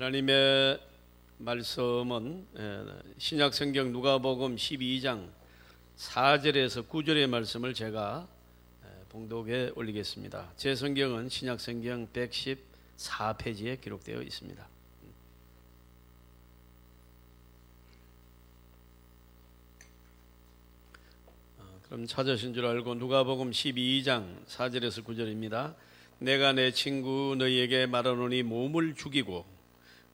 하나님의 말씀은 신약성경 누가복음 12장 4절에서 9절의 말씀을 제가 봉독에 올리겠습니다. 제 성경은 신약성경 114페이지에 기록되어 있습니다. 그럼 찾으신 줄 알고 누가복음 12장 4절에서 9절입니다. 내가 내 친구 너희에게 말하노니 몸을 죽이고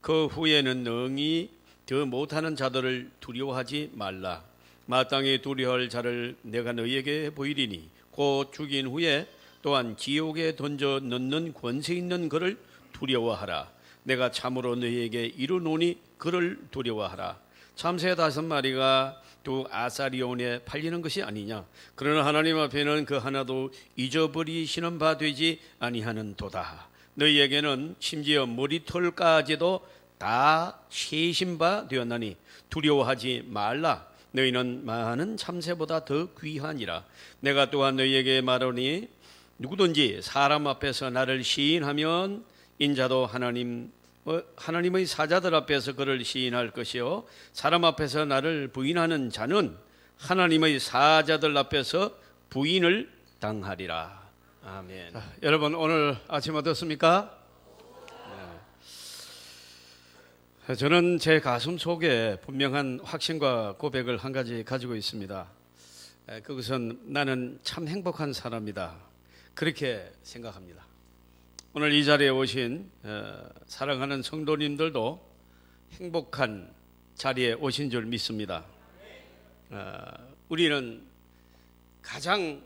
그 후에는 능히 더 못하는 자들을 두려워하지 말라. 마땅히 두려워할 자를 내가 너희에게 보이리니 곧 죽인 후에 또한 지옥에 던져 넣는 권세 있는 그를 두려워하라. 내가 참으로 너희에게 이르노니 그를 두려워하라. 참새 5마리가 또 아사리온에 팔리는 것이 아니냐. 그러나 하나님 앞에는 그 하나도 잊어버리시는 바 되지 아니하는 도다. 너희에게는 심지어 머리털까지도 다 세신 바 되었나니 두려워하지 말라. 너희는 많은 참새보다 더 귀하니라. 내가 또한 너희에게 말하니 누구든지 사람 앞에서 나를 시인하면 인자도 하나님의 사자들 앞에서 그를 시인할 것이요 사람 앞에서 나를 부인하는 자는 하나님의 사자들 앞에서 부인을 당하리라. 아멘. 자, 여러분 오늘 아침 어떻습니까? 네. 저는 제 가슴 속에 분명한 확신과 고백을 한 가지 가지고 있습니다. 그것은 나는 참 행복한 사람이다. 그렇게 생각합니다. 오늘 이 자리에 오신 사랑하는 성도님들도 행복한 자리에 오신 줄 믿습니다. 우리는 가장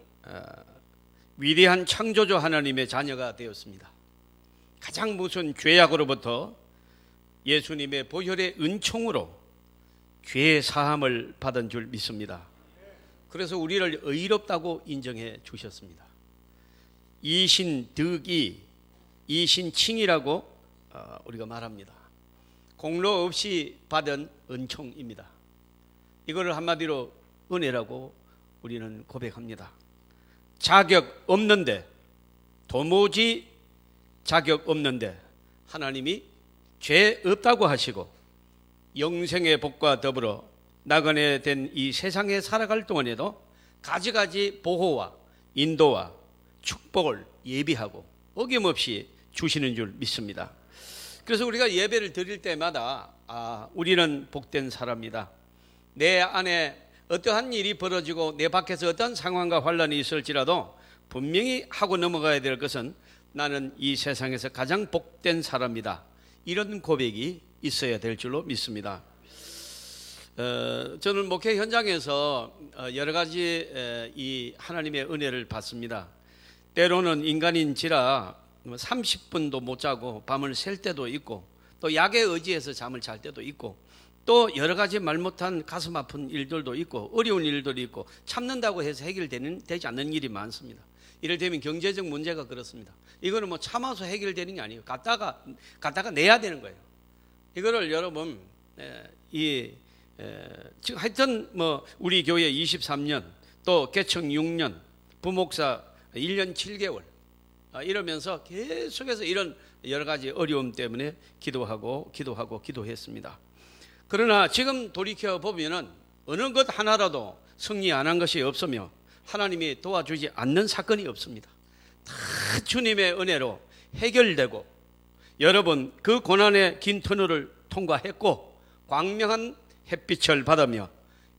위대한 창조주 하나님의 자녀가 되었습니다. 가장 무서운 죄악으로부터 예수님의 보혈의 은총으로 죄 사함을 받은 줄 믿습니다. 그래서 우리를 의롭다고 인정해 주셨습니다. 이신득이 이신칭이라고 우리가 말합니다. 공로 없이 받은 은총입니다. 이거를 한마디로 은혜라고 우리는 고백합니다. 자격 없는데, 도무지 자격 없는데 하나님이 죄 없다고 하시고 영생의 복과 더불어 나그네 된 이 세상에 살아갈 동안에도 가지가지 보호와 인도와 축복을 예비하고 어김없이 주시는 줄 믿습니다. 그래서 우리가 예배를 드릴 때마다 우리는 복된 사람이다. 내 안에 어떠한 일이 벌어지고 내 밖에서 어떠한 상황과 환란이 있을지라도 분명히 하고 넘어가야 될 것은 나는 이 세상에서 가장 복된 사람이다. 이런 고백이 있어야 될 줄로 믿습니다. 저는 목회 현장에서 여러 가지 이 하나님의 은혜를 받습니다. 때로는 인간인지라 30분도 못 자고 밤을 샐 때도 있고 또 약에 의지해서 잠을 잘 때도 있고 또 여러 가지 말 못한 가슴 아픈 일들도 있고 어려운 일들이 있고 참는다고 해서 해결되지 않는 일이 많습니다. 이를테면 경제적 문제가 그렇습니다. 이거는 뭐 참아서 해결되는 게 아니에요. 갖다가 내야 되는 거예요. 이거를 여러분 지금 하여튼 뭐 우리 교회 23년 또 개청 6년 부목사 1년 7개월 이러면서 계속해서 이런 여러 가지 어려움 때문에 기도했습니다. 그러나 지금 돌이켜 보면은 어느 것 하나라도 승리 안 한 것이 없으며 하나님이 도와주지 않는 사건이 없습니다. 다 주님의 은혜로 해결되고 여러분 그 고난의 긴 터널을 통과했고 광명한 햇빛을 받으며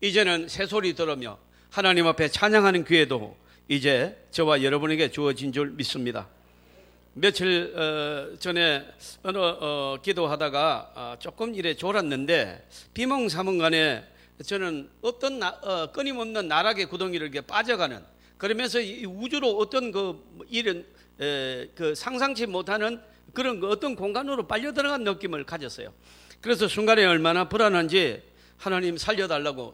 이제는 새소리 들으며 하나님 앞에 찬양하는 기회도 이제 저와 여러분에게 주어진 줄 믿습니다. 며칠 전에 어느 기도하다가 조금 이래 졸았는데 비몽사몽간에 저는 어떤 끊임없는 나락의 구덩이를 이렇게 빠져가는 그러면서 이 우주로 어떤 이런 상상치 못하는 그런 어떤 공간으로 빨려 들어간 느낌을 가졌어요. 그래서 순간에 얼마나 불안한지 하나님 살려달라고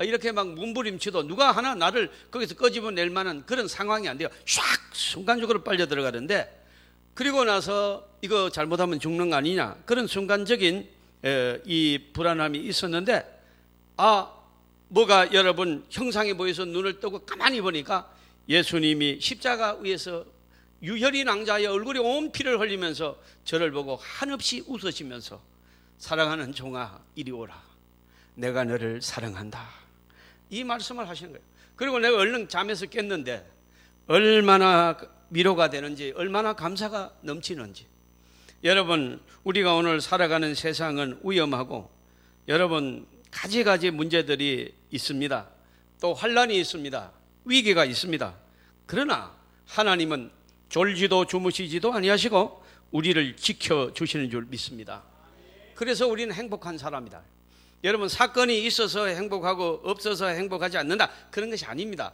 이렇게 막 몸부림치도 누가 하나 나를 거기서 끄집어낼 만한 그런 상황이 안 돼요. 샥 순간적으로 빨려 들어가는데 그리고 나서 이거 잘못하면 죽는 거 아니냐 그런 순간적인 이 불안함이 있었는데 뭐가 여러분 형상이 보여서 눈을 뜨고 가만히 보니까 예수님이 십자가 위에서 유혈이 낭자하여 얼굴에 온 피를 흘리면서 저를 보고 한없이 웃으시면서 사랑하는 종아 이리 오라, 내가 너를 사랑한다, 이 말씀을 하시는 거예요. 그리고 내가 얼른 잠에서 깼는데 얼마나 위로가 되는지, 얼마나 감사가 넘치는지. 여러분, 우리가 오늘 살아가는 세상은 위험하고 여러분 가지가지 문제들이 있습니다. 또 환란이 있습니다. 위기가 있습니다. 그러나 하나님은 졸지도 주무시지도 아니하시고 우리를 지켜주시는 줄 믿습니다. 그래서 우리는 행복한 사람이다. 여러분, 사건이 있어서 행복하고 없어서 행복하지 않는다, 그런 것이 아닙니다.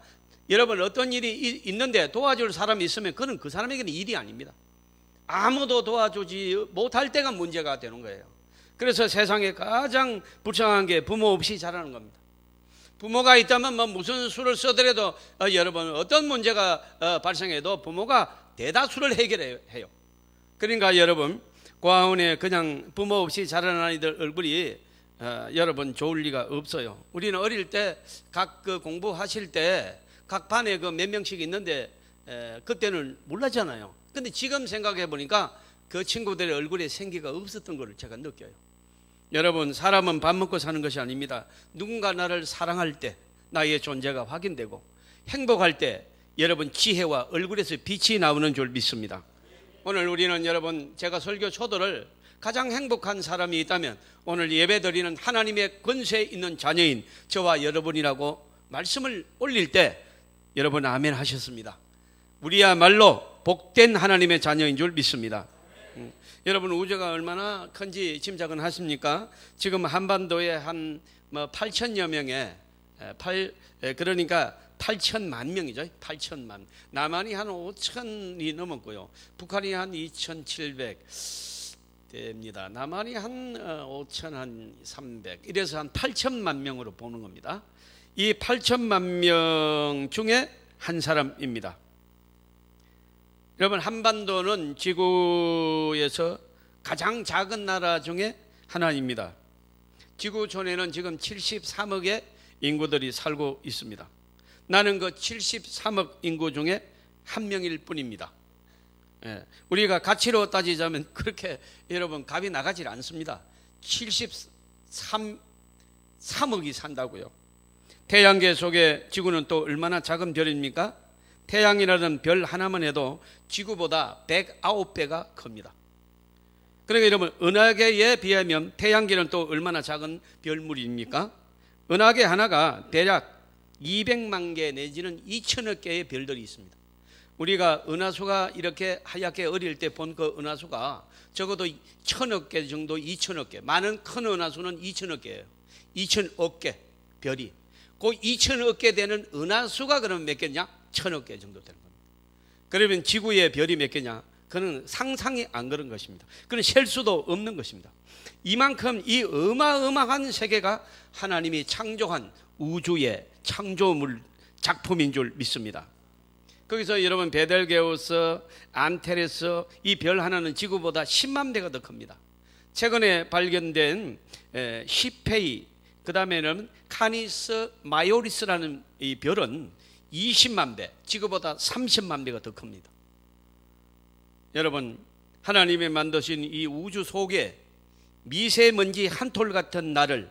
여러분, 어떤 일이 있는데 도와줄 사람이 있으면 그건 그 사람에게는 일이 아닙니다. 아무도 도와주지 못할 때가 문제가 되는 거예요. 그래서 세상에 가장 불쌍한 게 부모 없이 자라는 겁니다. 부모가 있다면 뭐 무슨 수를 써더라도 여러분 어떤 문제가 발생해도 부모가 대다수를 해결해요. 그러니까 여러분, 고아원에 그냥 부모 없이 자라는 아이들 얼굴이 여러분 좋을 리가 없어요. 우리는 어릴 때 각 그 공부하실 때 각 반에 그 몇 명씩 있는데 그때는 몰랐잖아요. 근데 지금 생각해 보니까 그 친구들의 얼굴에 생기가 없었던 걸 제가 느껴요. 여러분, 사람은 밥 먹고 사는 것이 아닙니다. 누군가 나를 사랑할 때 나의 존재가 확인되고 행복할 때 여러분 지혜와 얼굴에서 빛이 나오는 줄 믿습니다. 오늘 우리는 여러분, 제가 설교 초도를 가장 행복한 사람이 있다면 오늘 예배드리는 하나님의 권세에 있는 자녀인 저와 여러분이라고 말씀을 올릴 때 여러분 아멘 하셨습니다. 우리야말로 복된 하나님의 자녀인 줄 믿습니다. 여러분, 우주가 얼마나 큰지 짐작은 하십니까? 지금 한반도에 한 8천여 명의 그러니까 8천만 명이죠. 8천만. 남한이 한 5천이 넘었고요. 북한이 한 2,700 됩니다. 남한이 한 5천 한 300. 이래서 한 8천만 명으로 보는 겁니다. 이 8천만 명 중에 한 사람입니다. 여러분, 한반도는 지구에서 가장 작은 나라 중에 하나입니다. 지구촌에는 지금 73억의 인구들이 살고 있습니다. 나는 그 73억 인구 중에 한 명일 뿐입니다. 우리가 가치로 따지자면 그렇게 여러분 값이 나가질 않습니다. 73억이 산다고요. 태양계 속에 지구는 또 얼마나 작은 별입니까? 태양이라는 별 하나만 해도 지구보다 109배가 큽니다. 그러니까 여러분, 은하계에 비하면 태양계는 또 얼마나 작은 별물입니까? 은하계 하나가 대략 200만 개 내지는 2천억 개의 별들이 있습니다. 우리가 은하수가 이렇게 하얗게 어릴 때 본 그 은하수가 적어도 1,000억 개 정도, 2천억 개, 많은 큰 은하수는 2천억 개예요. 2천억 개 별이. 그 2천억 개 되는 은하수가 그러면 몇 개냐? 1,000억 개 정도 되는 겁니다. 그러면 지구의 별이 몇 개냐? 그는 상상이 안 그런 것입니다. 그는 셀 수도 없는 것입니다. 이만큼 이 어마어마한 세계가 하나님이 창조한 우주의 창조물 작품인 줄 믿습니다. 거기서 여러분 베델게우스, 안테레스 이 별 하나는 지구보다 10만 배가 더 큽니다. 최근에 발견된 시페이, 그 다음에는 카니스 마요리스라는 이 별은 20만 배, 지구보다 30만 배가 더 큽니다. 여러분, 하나님이 만드신 이 우주 속에 미세먼지 한 톨 같은 나를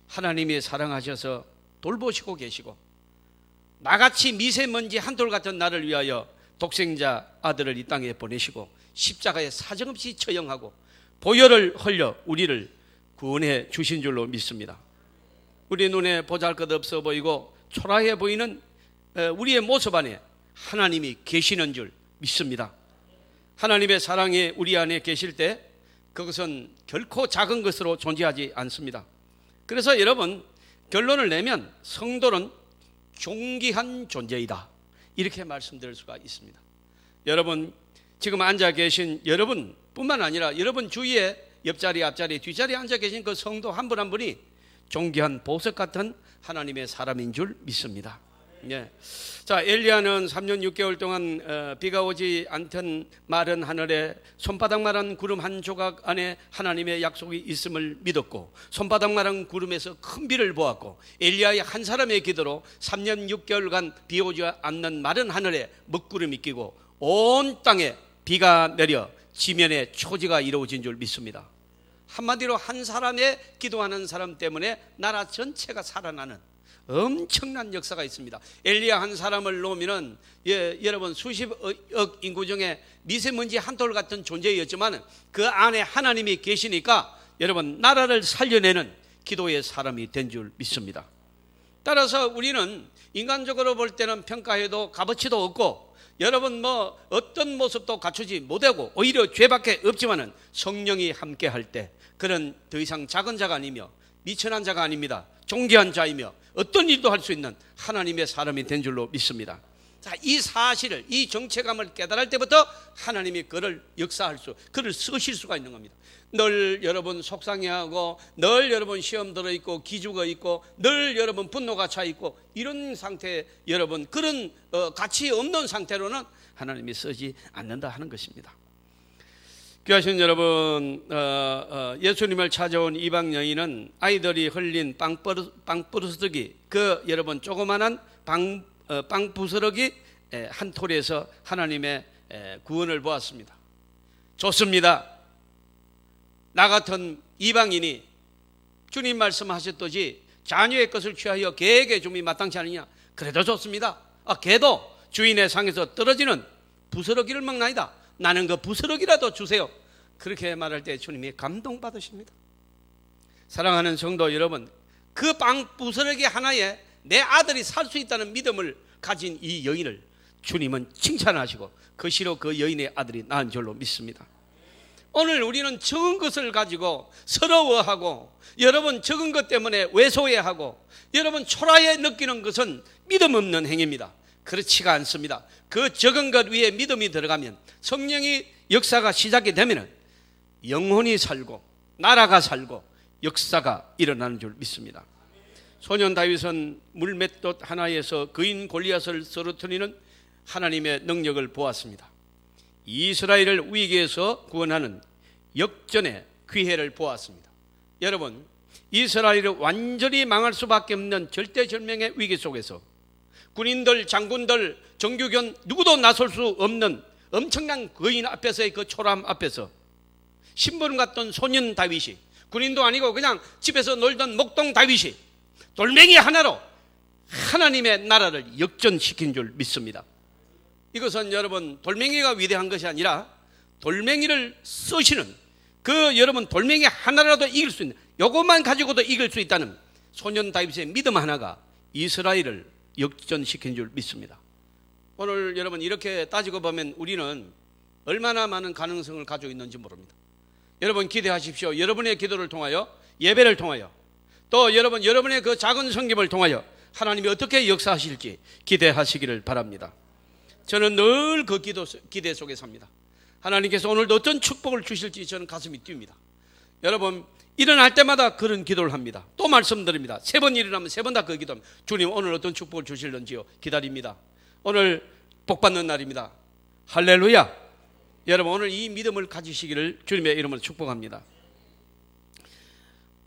하나님이 사랑하셔서 돌보시고 계시고, 나같이 미세먼지 한 톨 같은 나를 위하여 독생자 아들을 이 땅에 보내시고 십자가에 사정없이 처형하고 보혈을 흘려 우리를 구원해 주신 줄로 믿습니다. 우리 눈에 보잘것없어 보이고 초라해 보이는 우리의 모습 안에 하나님이 계시는 줄 믿습니다. 하나님의 사랑이 우리 안에 계실 때 그것은 결코 작은 것으로 존재하지 않습니다. 그래서 여러분, 결론을 내면 성도는 존귀한 존재이다, 이렇게 말씀드릴 수가 있습니다. 여러분, 지금 앉아 계신 여러분 뿐만 아니라 여러분 주위에 옆자리, 앞자리, 뒷자리에 앉아 계신 그 성도 한 분 한 분이 존귀한 보석 같은 하나님의 사람인 줄 믿습니다. 예. 자, 엘리야는 3년 6개월 동안 비가 오지 않던 마른 하늘에 손바닥만한 구름 한 조각 안에 하나님의 약속이 있음을 믿었고, 손바닥만한 구름에서 큰 비를 보았고, 엘리야의 한 사람의 기도로 3년 6개월간 비 오지 않는 마른 하늘에 먹구름이 끼고 온 땅에 비가 내려 지면에 초지가 이루어진 줄 믿습니다. 한마디로 한 사람의 기도하는 사람 때문에 나라 전체가 살아나는 엄청난 역사가 있습니다. 엘리야 한 사람을 놓으면은 여러분 수십억 인구 중에 미세먼지 한 돌 같은 존재였지만 그 안에 하나님이 계시니까 여러분 나라를 살려내는 기도의 사람이 된 줄 믿습니다. 따라서 우리는 인간적으로 볼 때는 평가해도 값어치도 없고 여러분 뭐 어떤 모습도 갖추지 못하고 오히려 죄밖에 없지만은 성령이 함께 할 때 그는 더 이상 작은 자가 아니며 미천한 자가 아닙니다. 존귀한 자이며 어떤 일도 할 수 있는 하나님의 사람이 된 줄로 믿습니다. 자, 이 사실을, 이 정체감을 깨달을 때부터 하나님이 그를 그를 쓰실 수가 있는 겁니다. 늘 여러분 속상해하고 늘 여러분 시험 들어있고 기죽어 있고 늘 여러분 분노가 차 있고 이런 상태 여러분 그런 가치 없는 상태로는 하나님이 쓰지 않는다 하는 것입니다. 귀하신 여러분, 예수님을 찾아온 이방 여인은 아이들이 흘린 빵부스러기 그 여러분 조그만한 빵부스러기 한 톨에서 하나님의 구원을 보았습니다. 좋습니다. 나 같은 이방인이 주님 말씀하셨듯이 자녀의 것을 취하여 개에게 줌이 마땅치 않으냐? 그래도 좋습니다. 개도 주인의 상에서 떨어지는 부스러기를 먹나이다. 나는 그 부스러기라도 주세요. 그렇게 말할 때 주님이 감동받으십니다. 사랑하는 성도 여러분, 그 빵 부스러기 하나에 내 아들이 살 수 있다는 믿음을 가진 이 여인을 주님은 칭찬하시고 그 시로 그 여인의 아들이 낳은 줄로 믿습니다. 오늘 우리는 적은 것을 가지고 서러워하고 여러분 적은 것 때문에 왜소해하고 여러분 초라해 느끼는 것은 믿음 없는 행위입니다. 그렇지가 않습니다. 그 적은 것 위에 믿음이 들어가면 성령의 역사가 시작이 되면 영혼이 살고 나라가 살고 역사가 일어나는 줄 믿습니다. 소년 다윗은 물맷돌 하나에서 거인 골리앗을 쓰러뜨리는 하나님의 능력을 보았습니다. 이스라엘을 위기에서 구원하는 역전의 기회를 보았습니다. 여러분, 이스라엘이 완전히 망할 수밖에 없는 절대절명의 위기 속에서 군인들, 장군들, 정규군 누구도 나설 수 없는 엄청난 거인 앞에서의 그 초라함 앞에서 신분 같던 소년 다윗이 군인도 아니고 그냥 집에서 놀던 목동 다윗이 돌멩이 하나로 하나님의 나라를 역전시킨 줄 믿습니다. 이것은 여러분 돌멩이가 위대한 것이 아니라 돌멩이를 쓰시는 그 여러분 돌멩이 하나라도 이길 수 있는 요것만 가지고도 이길 수 있다는 소년 다윗의 믿음 하나가 이스라엘을 역전시킨 줄 믿습니다. 오늘 여러분 이렇게 따지고 보면 우리는 얼마나 많은 가능성을 가지고 있는지 모릅니다. 여러분 기대하십시오. 여러분의 기도를 통하여 예배를 통하여 또 여러분의 그 작은 섬김을 통하여 하나님이 어떻게 역사하실지 기대하시기를 바랍니다. 저는 늘 그 기대 속에 삽니다. 하나님께서 오늘도 어떤 축복을 주실지 저는 가슴이 뜁니다. 여러분 일어날 때마다 그런 기도를 합니다. 또 말씀드립니다. 3번 일어나면 3번 다 그 기도합니다. 주님 오늘 어떤 축복을 주실는지요 기다립니다. 오늘 복받는 날입니다. 할렐루야. 여러분 오늘 이 믿음을 가지시기를 주님의 이름으로 축복합니다.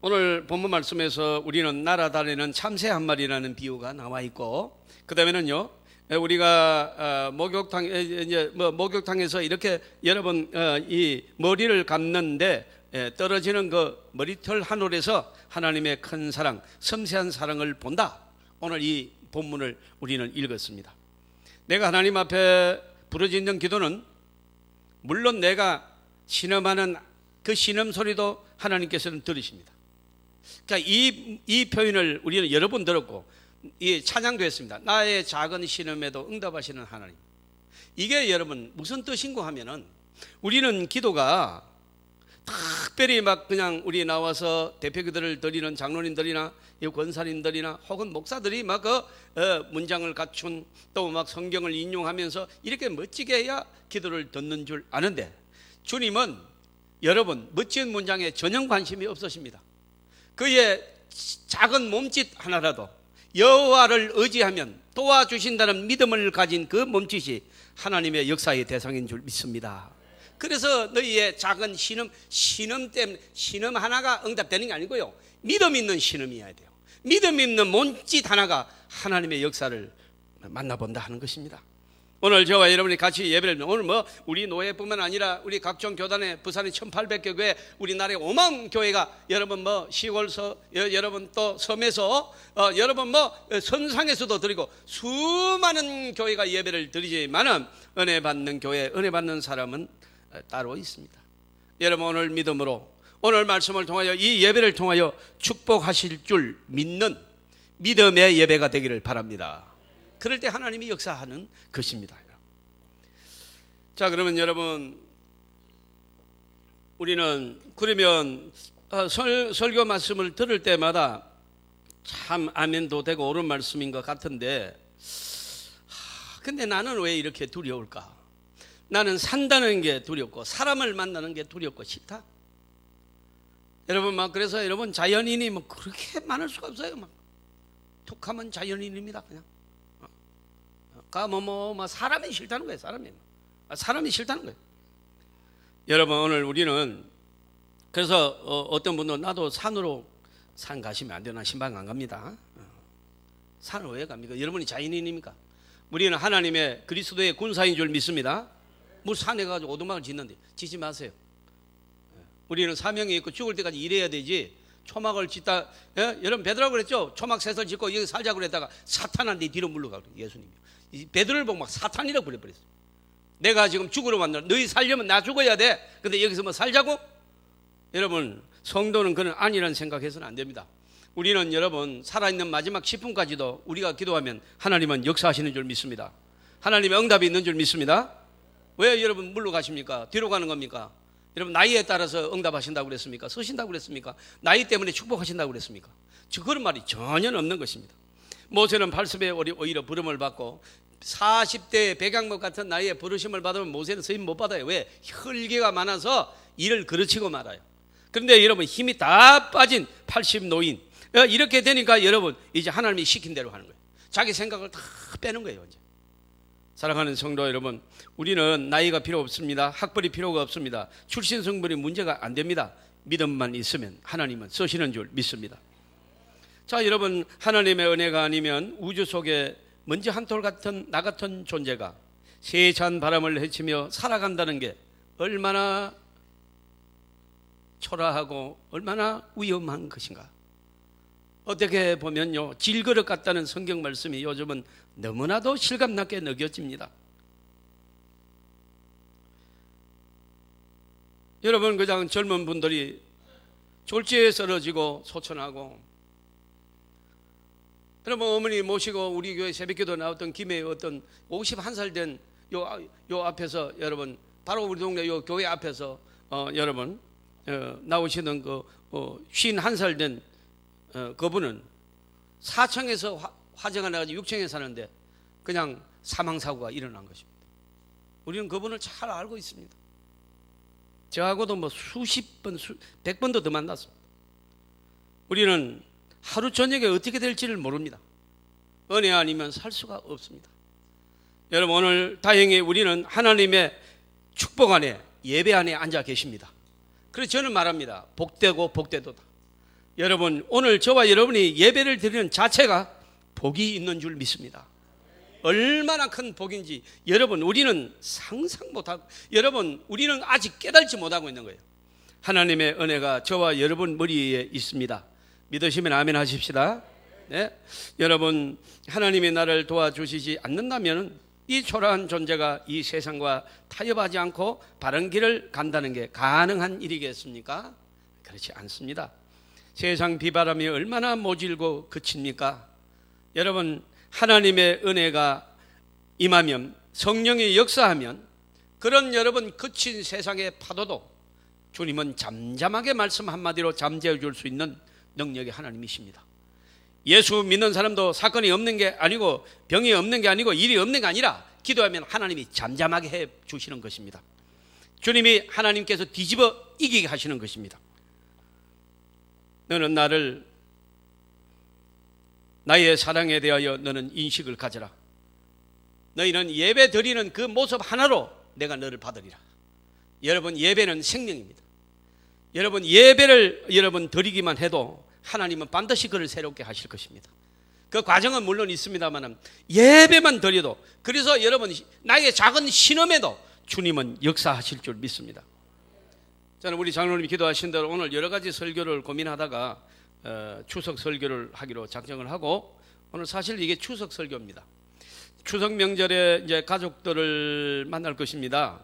오늘 본문 말씀에서 우리는 나라 다리는 참새 한 마리라는 비유가 나와 있고 그 다음에는요 우리가 목욕탕에서 이렇게 여러분 이 머리를 감는데 떨어지는 그 머리털 한 올에서 하나님의 큰 사랑, 섬세한 사랑을 본다. 오늘 이 본문을 우리는 읽었습니다. 내가 하나님 앞에 부르짖는 기도는 물론 내가 신음하는 그 신음 소리도 하나님께서는 들으십니다. 그러니까 이 표현을 우리는 여러 번 들었고 이 찬양도 했습니다. 나의 작은 신음에도 응답하시는 하나님. 이게 여러분 무슨 뜻인고 하면은 우리는 기도가 특별히 막 그냥 우리 나와서 대표기도를 드리는 장로님들이나 권사님들이나 혹은 목사들이 막 문장을 갖춘 또 막 성경을 인용하면서 이렇게 멋지게 해야 기도를 듣는 줄 아는데 주님은 여러분 멋진 문장에 전혀 관심이 없으십니다. 그의 작은 몸짓 하나라도 여호와를 의지하면 도와주신다는 믿음을 가진 그 몸짓이 하나님의 역사의 대상인 줄 믿습니다. 그래서 너희의 작은 신음 때문에 신음 하나가 응답되는 게 아니고요 믿음 있는 신음이어야 돼요. 믿음 있는 몸짓 하나가 하나님의 역사를 만나본다 하는 것입니다. 오늘 저와 여러분이 같이 예배를, 오늘 뭐 우리 노예뿐만 아니라 우리 각종 교단에 부산에 1800개 교회, 우리나라에 5만 교회가, 여러분 뭐 시골서, 여러분 또 섬에서, 여러분 뭐 선상에서도 드리고 수많은 교회가 예배를 드리지만은 은혜 받는 교회, 은혜 받는 사람은 따로 있습니다. 여러분 오늘 믿음으로, 오늘 말씀을 통하여, 이 예배를 통하여 축복하실 줄 믿는 믿음의 예배가 되기를 바랍니다. 그럴 때 하나님이 역사하는 것입니다. 자, 그러면 여러분, 우리는 그러면 설교 말씀을 들을 때마다 참 아멘도 되고 옳은 말씀인 것 같은데, 근데 나는 왜 이렇게 두려울까? 나는 산다는 게 두렵고 사람을 만나는 게 두렵고 싫다. 여러분 막 그래서 여러분 자연인이 뭐 그렇게 많을 수가 없어요. 막 툭하면 자연인입니다. 그냥 뭐 사람이 싫다는 거예요. 사람이 싫다는 거예요. 여러분 오늘 우리는 그래서 어떤 분은 나도 산으로, 산 가시면 안 되나, 신방 안 갑니다. 산을 왜 갑니까? 여러분이 자연인입니까? 우리는 하나님의 그리스도의 군사인 줄 믿습니다. 뭐 산에 가지고 오두막을 짓는데 짓지 마세요. 우리는 사명이 있고 죽을 때까지 일해야 되지, 초막을 짓다, 여러분 베드로가 그랬죠. 초막 셋을 짓고 여기 살자고 그랬다가 사탄한테 뒤로 물러가고, 예수님이 베드로를 보고 막 사탄이라고 부려버렸어요. 내가 지금 죽으러 왔노, 너희 살려면 나 죽어야 돼. 근데 여기서 뭐 살자고? 여러분 성도는 그런 아니라는 생각해서는 안 됩니다. 우리는 여러분 살아있는 마지막 10분까지도 우리가 기도하면 하나님은 역사하시는 줄 믿습니다. 하나님의 응답이 있는 줄 믿습니다. 왜 여러분 물러가십니까? 뒤로 가는 겁니까? 여러분 나이에 따라서 응답하신다고 그랬습니까? 서신다고 그랬습니까? 나이 때문에 축복하신다고 그랬습니까? 그런 말이 전혀 없는 것입니다. 모세는 80에 오히려 부름을 받고 40대 백양목 같은 나이에 부르심을 받으면 모세는 서임 못 받아요. 왜? 혈기가 많아서 일을 그르치고 말아요. 그런데 여러분 힘이 다 빠진 80 노인, 이렇게 되니까 여러분 이제 하나님이 시킨 대로 하는 거예요. 자기 생각을 다 빼는 거예요. 이제. 사랑하는 성도 여러분, 우리는 나이가 필요 없습니다. 학벌이 필요가 없습니다. 출신 성분이 문제가 안 됩니다. 믿음만 있으면 하나님은 쓰시는 줄 믿습니다. 자, 여러분 하나님의 은혜가 아니면 우주 속에 먼지 한 톨 같은 나 같은 존재가 세찬 바람을 헤치며 살아간다는 게 얼마나 초라하고 얼마나 위험한 것인가. 어떻게 보면요, 질그릇 같다는 성경 말씀이 요즘은 너무나도 실감나게 느껴집니다. 여러분 그냥 젊은 분들이 졸지에 쓰러지고 소천하고, 여러분 어머니 모시고 우리 교회 새벽기도 나왔던 김해 어떤 51살 된 요 앞에서, 여러분 바로 우리 동네 요 교회 앞에서 여러분 나오시는 그 51살 된 그분은 4층에서 화재가 나가지고 6층에 사는데 그냥 사망사고가 일어난 것입니다. 우리는 그분을 잘 알고 있습니다. 저하고도 뭐 수십 번, 100번도 더 만났습니다. 우리는 하루 저녁에 어떻게 될지를 모릅니다. 은혜 아니면 살 수가 없습니다. 여러분 오늘 다행히 우리는 하나님의 축복 안에, 예배 안에 앉아 계십니다. 그래서 저는 말합니다. 복되고 복되도다. 여러분 오늘 저와 여러분이 예배를 드리는 자체가 복이 있는 줄 믿습니다. 얼마나 큰 복인지 여러분 우리는 상상 못하고, 여러분 우리는 아직 깨달지 못하고 있는 거예요. 하나님의 은혜가 저와 여러분 머리에 있습니다. 믿으시면 아멘 하십시다. 네? 여러분 하나님이 나를 도와주시지 않는다면 이 초라한 존재가 이 세상과 타협하지 않고 바른 길을 간다는 게 가능한 일이겠습니까? 그렇지 않습니다. 세상 비바람이 얼마나 모질고 그칩니까? 여러분 하나님의 은혜가 임하면, 성령이 역사하면 그런 여러분 그친 세상의 파도도 주님은 잠잠하게 말씀 한마디로 잠재워 줄 수 있는 능력이 하나님이십니다. 예수 믿는 사람도 사건이 없는 게 아니고 병이 없는 게 아니고 일이 없는 게 아니라 기도하면 하나님이 잠잠하게 해 주시는 것입니다. 주님이 하나님께서 뒤집어 이기게 하시는 것입니다. 너는 나를, 나의 사랑에 대하여 너는 인식을 가져라. 너희는 예배 드리는 그 모습 하나로 내가 너를 받으리라. 여러분 예배는 생명입니다. 여러분 예배를 여러분 드리기만 해도 하나님은 반드시 그를 새롭게 하실 것입니다. 그 과정은 물론 있습니다만 예배만 드려도, 그래서 여러분 나의 작은 신음에도 주님은 역사하실 줄 믿습니다. 저는 우리 장로님이 기도하신 대로 오늘 여러 가지 설교를 고민하다가 추석 설교를 하기로 작정을 하고, 오늘 사실 이게 추석 설교입니다. 추석 명절에 이제 가족들을 만날 것입니다.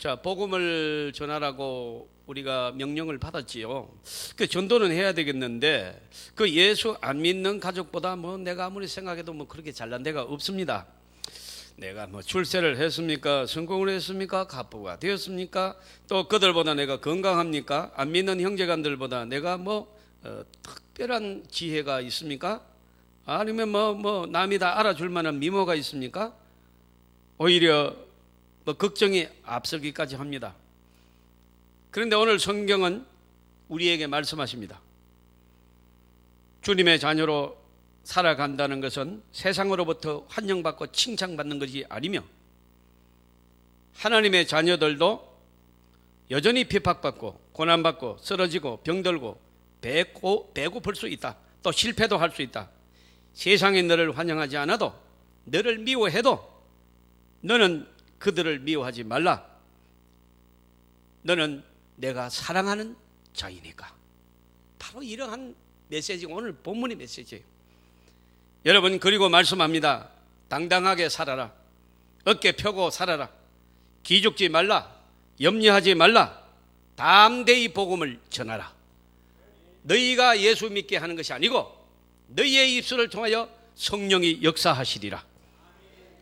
자, 복음을 전하라고 우리가 명령을 받았지요. 그 전도는 해야 되겠는데, 그 예수 안 믿는 가족보다 뭐 내가 아무리 생각해도 뭐 그렇게 잘난 데가 없습니다. 내가 뭐 출세를 했습니까? 성공을 했습니까? 갑부가 되었습니까? 또 그들보다 내가 건강합니까? 안 믿는 형제간들보다 내가 뭐 특별한 지혜가 있습니까? 아니면 뭐 남이 다 알아줄 만한 미모가 있습니까? 오히려 뭐 걱정이 앞서기까지 합니다. 그런데 오늘 성경은 우리에게 말씀하십니다. 주님의 자녀로 살아간다는 것은 세상으로부터 환영받고 칭찬받는 것이 아니며, 하나님의 자녀들도 여전히 핍박받고 고난받고 쓰러지고 병들고 배고플 수 있다. 또 실패도 할 수 있다. 세상이 너를 환영하지 않아도, 너를 미워해도 너는 그들을 미워하지 말라. 너는 내가 사랑하는 자이니까. 바로 이러한 메시지가 오늘 본문의 메시지예요. 여러분, 그리고 말씀합니다. 당당하게 살아라. 어깨 펴고 살아라. 기죽지 말라. 염려하지 말라. 담대히 복음을 전하라. 너희가 예수 믿게 하는 것이 아니고 너희의 입술을 통하여 성령이 역사하시리라.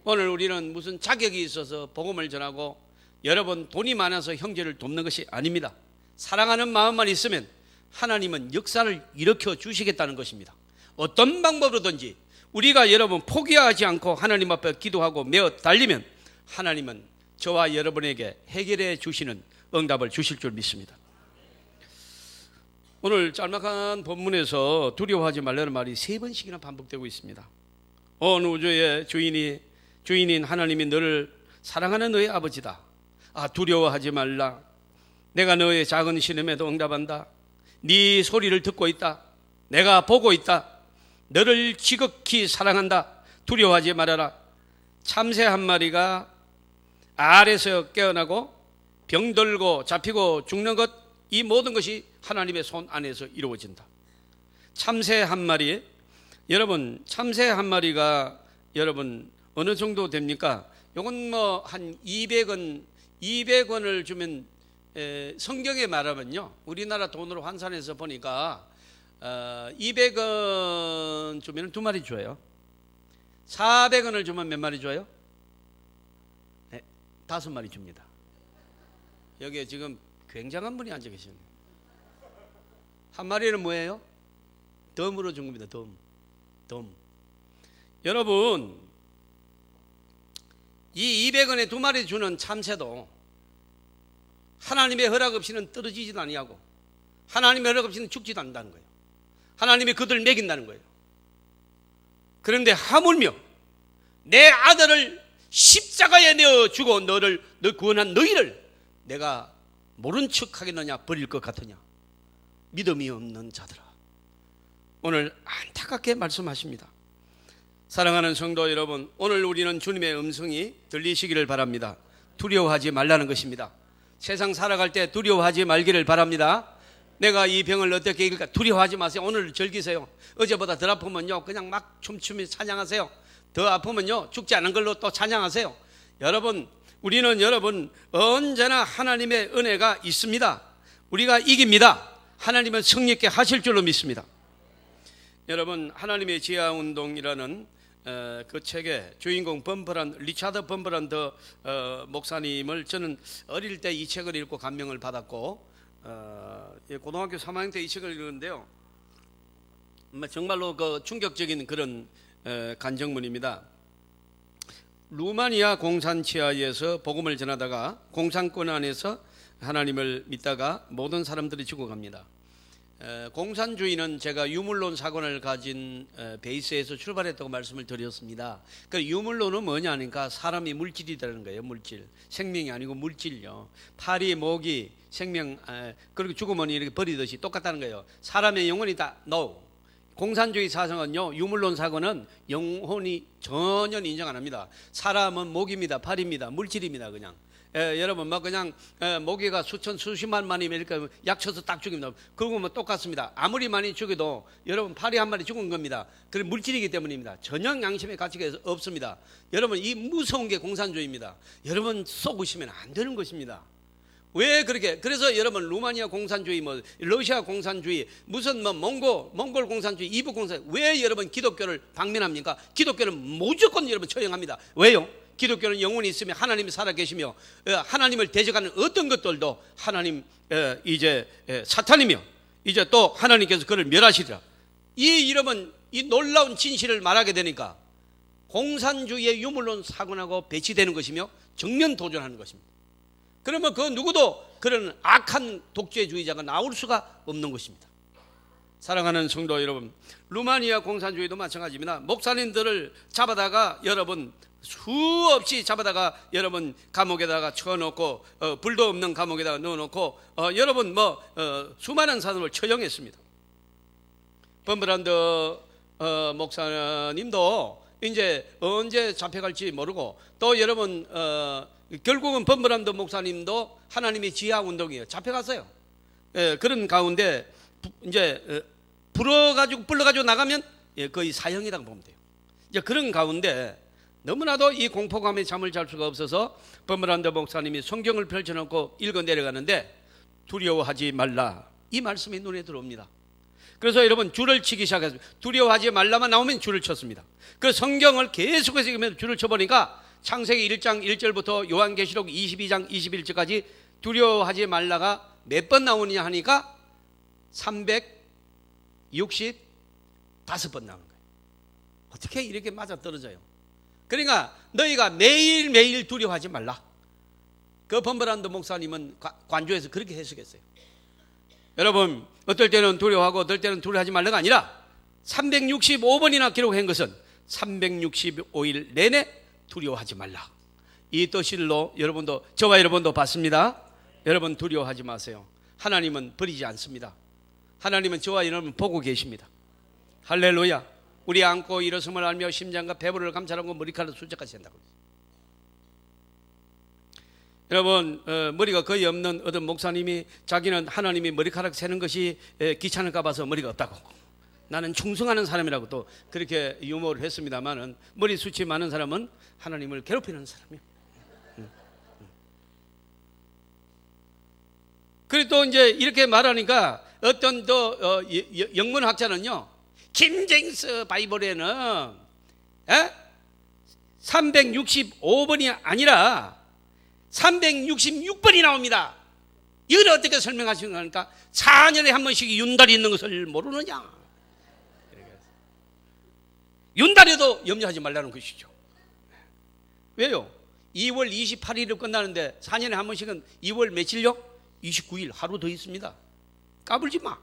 오늘 우리는 무슨 자격이 있어서 복음을 전하고 여러분 돈이 많아서 형제를 돕는 것이 아닙니다. 사랑하는 마음만 있으면 하나님은 역사를 일으켜 주시겠다는 것입니다. 어떤 방법으로든지 우리가 여러분 포기하지 않고 하나님 앞에 기도하고 매어 달리면 하나님은 저와 여러분에게 해결해 주시는 응답을 주실 줄 믿습니다. 오늘 짤막한 본문에서 두려워하지 말라는 말이 3번씩이나 반복되고 있습니다. 온 우주의 주인인 하나님이 너를 사랑하는 너의 아버지다. 두려워하지 말라. 내가 너의 작은 신음에도 응답한다. 네 소리를 듣고 있다. 내가 보고 있다. 너를 지극히 사랑한다. 두려워하지 말아라. 참새 한 마리가 알에서 깨어나고 병들고 잡히고 죽는 것, 이 모든 것이 하나님의 손 안에서 이루어진다. 참새 한 마리, 여러분 참새 한 마리가 여러분 어느 정도 됩니까? 이건 뭐 한 200원을 주면, 성경에 말하면요, 우리나라 돈으로 환산해서 보니까 200원 주면 2마리 줘요. 400원을 주면 몇 마리 줘요? 5마리 줍니다. 여기에 지금 굉장한 분이 앉아 계시네요. 한 마리는 뭐예요? 덤으로 준 겁니다. 덤. 여러분, 이 200원에 2마리 주는 참새도 하나님의 허락 없이는 떨어지지도 아니하고 하나님의 허락 없이는 죽지도 않는다는 거예요. 하나님이 그들을 먹인다는 거예요. 그런데 하물며 내 아들을 십자가에 내어 주고 너 구원한 너희를 내가 모른 척 하겠느냐, 버릴 것 같으냐, 믿음이 없는 자들아. 오늘 안타깝게 말씀하십니다. 사랑하는 성도 여러분, 오늘 우리는 주님의 음성이 들리시기를 바랍니다. 두려워하지 말라는 것입니다. 세상 살아갈 때 두려워하지 말기를 바랍니다. 내가 이 병을 어떻게 이길까? 두려워하지 마세요. 오늘 즐기세요. 어제보다 덜 아프면요 그냥 막 춤추며 찬양하세요. 더 아프면요 죽지 않은 걸로 또 찬양하세요. 여러분, 우리는 언제나 하나님의 은혜가 있습니다. 우리가 이깁니다. 하나님은 승리 있게 하실 줄로 믿습니다. 여러분, 하나님의 지하운동이라는 그 책의 주인공 리차드 범브란드 목사님을 저는 어릴 때 이 책을 읽고 감명을 받았고, 고등학교 3학년 때 이 책을 읽었는데요, 정말로 그 충격적인 그런 간증문입니다. 루마니아 공산치하에서 복음을 전하다가 공산권 안에서 하나님을 믿다가 모든 사람들이 죽어갑니다. 공산주의는 제가 유물론 사관을 가진 베이스에서 출발했다고 말씀을 드렸습니다. 그 유물론은 뭐냐니까 사람이 물질이라는 거예요. 물질, 생명이 아니고 물질요. 파리, 모기, 생명, 그리고 죽으면 이렇게 버리듯이 똑같다는 거예요. 사람의 영혼이 다 no. 공산주의 사상은요, 유물론 사고는 영혼이 전혀 인정 안 합니다. 사람은 목입니다, 팔입니다, 물질입니다. 그냥 여러분 뭐 그냥 모기가 수천 수십만 마리면 이렇게 약쳐서 딱 죽입니다. 그거 뭐 똑같습니다. 아무리 많이 죽여도 여러분 파리 한 마리 죽은 겁니다. 그게 물질이기 때문입니다. 전혀 양심의 가치가 없습니다. 여러분 이 무서운 게 공산주의입니다. 여러분 속으시면 안 되는 것입니다. 왜 그렇게? 그래서 여러분 루마니아 공산주의, 뭐 러시아 공산주의, 무슨 뭐 몽골 공산주의, 이북 공산주의, 왜 여러분 기독교를 방면합니까? 기독교는 무조건 여러분 처형합니다. 왜요? 기독교는 영혼이 있으며 하나님이 살아계시며 하나님을 대적하는 어떤 것들도 하나님 이제 사탄이며 이제 또 하나님께서 그를 멸하시리라. 이 여러분 이 놀라운 진실을 말하게 되니까 공산주의의 유물론 사고나고 배치되는 것이며 정면 도전하는 것입니다. 그러면 그 누구도 그런 악한 독재주의자가 나올 수가 없는 것입니다. 사랑하는 성도 여러분, 루마니아 공산주의도 마찬가지입니다. 목사님들을 잡아다가 여러분 수없이 잡아다가 여러분 감옥에다가 쳐놓고 불도 없는 감옥에다가 넣어놓고 여러분 뭐 수많은 사람을 처형했습니다. 범브란드 목사님도 이제 언제 잡혀갈지 모르고 또 여러분 결국은 범브란드 목사님도 하나님의 지하 운동이에요. 잡혀갔어요. 그런 가운데 이제 불러가지고 나가면 거의 사형이라고 보면 돼요. 이제 그런 가운데 너무나도 이 공포감에 잠을 잘 수가 없어서 범브란드 목사님이 성경을 펼쳐놓고 읽어 내려가는데 두려워하지 말라, 이 말씀이 눈에 들어옵니다. 그래서 여러분 줄을 치기 시작했습니다. 두려워하지 말라만 나오면 줄을 쳤습니다. 그 성경을 계속해서 읽으면 줄을 쳐보니까 창세기 1장 1절부터 요한계시록 22장 21절까지 두려워하지 말라가 몇 번 나오느냐 하니까 365번 나오는 거예요. 어떻게 이렇게 맞아떨어져요? 그러니까 너희가 매일매일 두려워하지 말라. 그 범브란드 목사님은 관조에서 그렇게 해석했어요. 여러분 어떨 때는 두려워하고 어떨 때는 두려워하지 말라가 아니라 365번이나 기록한 것은 365일 내내 두려워하지 말라, 이 뜻일로 여러분도 저와 여러분도 봤습니다. 여러분 두려워하지 마세요. 하나님은 버리지 않습니다. 하나님은 저와 여러분 보고 계십니다. 할렐루야. 우리 안고 일어섬을 알며 심장과 배부를 감찰하고 머리카락 숫자까지 센다고. 여러분 머리가 거의 없는 어떤 목사님이 자기는 하나님이 머리카락 세는 것이 귀찮을까 봐서 머리가 없다고, 나는 충성하는 사람이라고 또 그렇게 유머를 했습니다만은 머리숱이 많은 사람은 하나님을 괴롭히는 사람이에요. 그리고 또 이제 이렇게 말하니까 어떤 또 영문학자는요, 킹제임스 바이블에는 365번이 아니라 366번이 나옵니다. 이걸 어떻게 설명하시는 겁니까? 4년에 한 번씩 윤달이 있는 것을 모르느냐? 윤달에도 염려하지 말라는 것이죠. 왜요? 2월 28일로 끝나는데 4년에 한 번씩은 2월 며칠요? 29일 하루 더 있습니다. 까불지 마.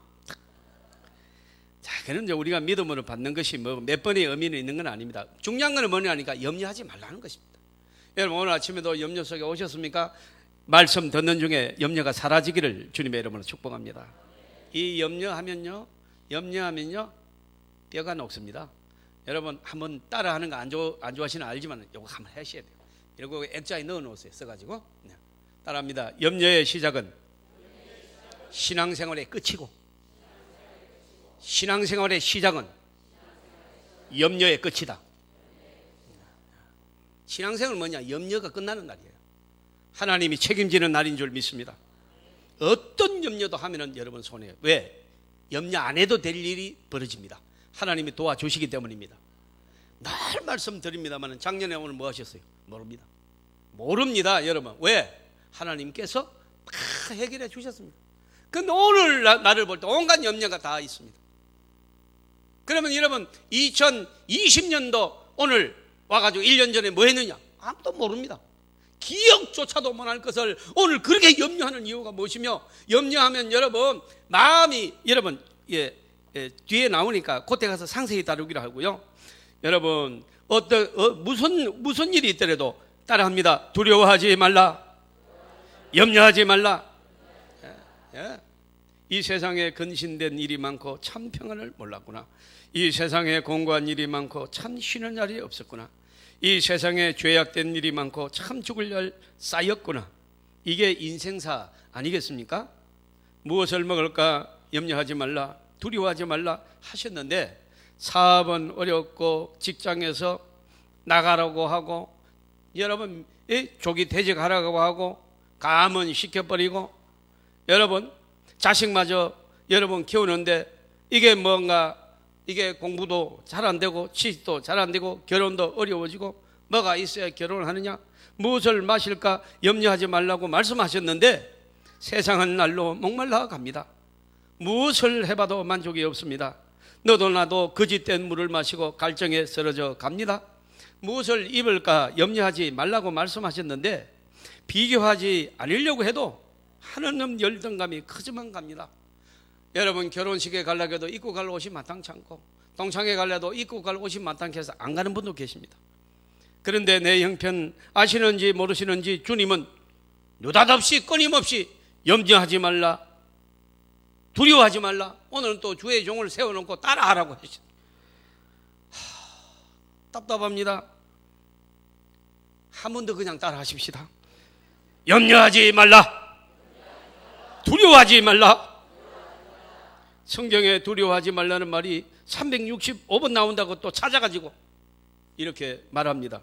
자, 그는 이제 우리가 믿음으로 받는 것이 뭐 몇 번의 의미는 있는 건 아닙니다. 중요한 건 뭐냐니까 염려하지 말라는 것입니다. 여러분 오늘 아침에도 염려 속에 오셨습니까? 말씀 듣는 중에 염려가 사라지기를 주님의 이름으로 축복합니다. 이 염려하면요 뼈가 녹습니다. 여러분 한번 따라하는 거 안 좋아하시는 알지만 이거 한번 하셔야 돼요. 이러고 액자에 넣어 놓으세요. 써가지고 따라합니다. 염려의 시작은 신앙생활의 끝이고 신앙생활의 시작은 염려의 끝이다. 신앙생활은 뭐냐? 염려가 끝나는 날이에요. 하나님이 책임지는 날인 줄 믿습니다. 어떤 염려도 하면은 여러분 손해요. 왜? 염려 안 해도 될 일이 벌어집니다. 하나님이 도와주시기 때문입니다. 늘 말씀드립니다만 작년에 오늘 뭐 하셨어요? 모릅니다 여러분. 왜? 하나님께서 다 해결해 주셨습니다. 근데 오늘 나를 볼 때 온갖 염려가 다 있습니다. 그러면 여러분 2020년도 오늘 와가지고 1년 전에 뭐 했느냐? 아무도 모릅니다. 기억조차도 못할 것을 오늘 그렇게 염려하는 이유가 무엇이며, 염려하면 여러분 마음이 여러분 뒤에 나오니까 그때 가서 상세히 다루기로 하고요. 여러분 무슨 일이 있더라도 따라합니다. 두려워하지 말라, 염려하지 말라. 이 세상에 근신된 일이 많고 참 평안을 몰랐구나. 이 세상에 공고한 일이 많고 참 쉬는 날이 없었구나. 이 세상에 죄악된 일이 많고 참 죽을 날 쌓였구나. 이게 인생사 아니겠습니까? 무엇을 먹을까 염려하지 말라, 두려워하지 말라 하셨는데 사업은 어렵고 직장에서 나가라고 하고 여러분 조기 퇴직하라고 하고 가문 시켜버리고 여러분 자식마저 여러분 키우는데 이게 뭔가 이게 공부도 잘 안 되고 취직도 잘 안 되고 결혼도 어려워지고 뭐가 있어야 결혼을 하느냐, 무엇을 마실까 염려하지 말라고 말씀하셨는데 세상은 날로 목말라 갑니다. 무엇을 해봐도 만족이 없습니다. 너도 나도 거짓된 물을 마시고 갈증에 쓰러져 갑니다. 무엇을 입을까 염려하지 말라고 말씀하셨는데 비교하지 않으려고 해도 하나님 열등감이 크지만 갑니다. 여러분 결혼식에 가려고 해도 입고 갈 옷이 마땅치 않고 동창회 가려도 입고 갈 옷이 마땅치 해서 안 가는 분도 계십니다. 그런데 내 형편 아시는지 모르시는지 주님은 느닷없이 끊임없이 염려하지 말라, 두려워하지 말라. 오늘은 또 주의 종을 세워놓고 따라하라고 하십니다. 답답합니다. 한 번 더 그냥 따라하십시다. 염려하지 말라, 두려워하지 말라. 성경에 두려워하지 말라는 말이 365번 나온다고 또 찾아가지고 이렇게 말합니다.